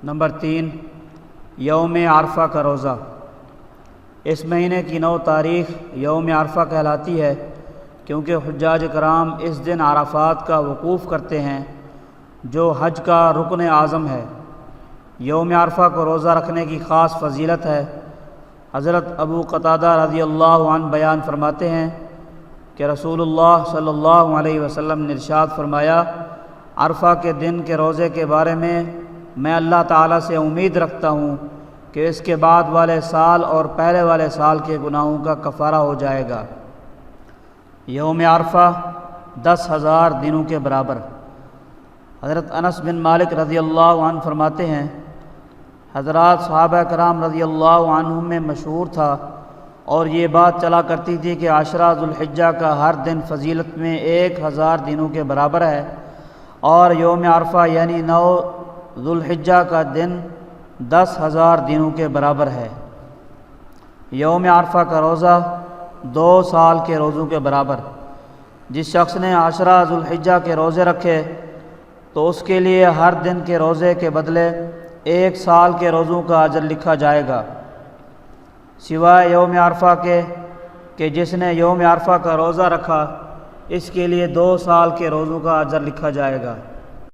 Number 3، یوم عرفہ کا روزہ۔ اس مہینے کی 9 تاریخ یوم عرفہ کہلاتی ہے کیونکہ حجاج کرام اس دن عرفات کا وقوف کرتے ہیں جو حج کا رکن اعظم ہے۔ یوم عرفہ کو روزہ رکھنے کی خاص فضیلت ہے۔ حضرت ابو قتادہ رضی اللہ عنہ بیان فرماتے ہیں کہ رسول اللہ صلی اللہ علیہ وسلم نے ارشاد فرمایا، عرفہ کے دن کے روزے کے بارے میں اللہ تعالیٰ سے امید رکھتا ہوں کہ اس کے بعد والے سال اور پہلے والے سال کے گناہوں کا کفارہ ہو جائے گا۔ یوم عرفہ 10,000 دنوں کے برابر۔ حضرت انس بن مالک رضی اللہ عنہ فرماتے ہیں، حضرات صحابہ کرام رضی اللہ عنہم میں مشہور تھا اور یہ بات چلا کرتی تھی کہ عشرہ ذو الحجہ کا ہر دن فضیلت میں 1,000 دنوں کے برابر ہے، اور یوم عرفہ یعنی 9 ذو الحجہ کا دن 10,000 دنوں کے برابر ہے۔ یوم عرفہ کا روزہ 2 سال کے روزوں کے برابر۔ جس شخص نے عشرہ ذو الحجہ کے روزے رکھے تو اس کے لیے ہر دن کے روزے کے بدلے 1 سال کے روزوں کا اجر لکھا جائے گا، سوائے یوم عرفہ کے کہ جس نے یوم عرفہ کا روزہ رکھا اس کے لیے 2 سال کے روزوں کا اجر لکھا جائے گا۔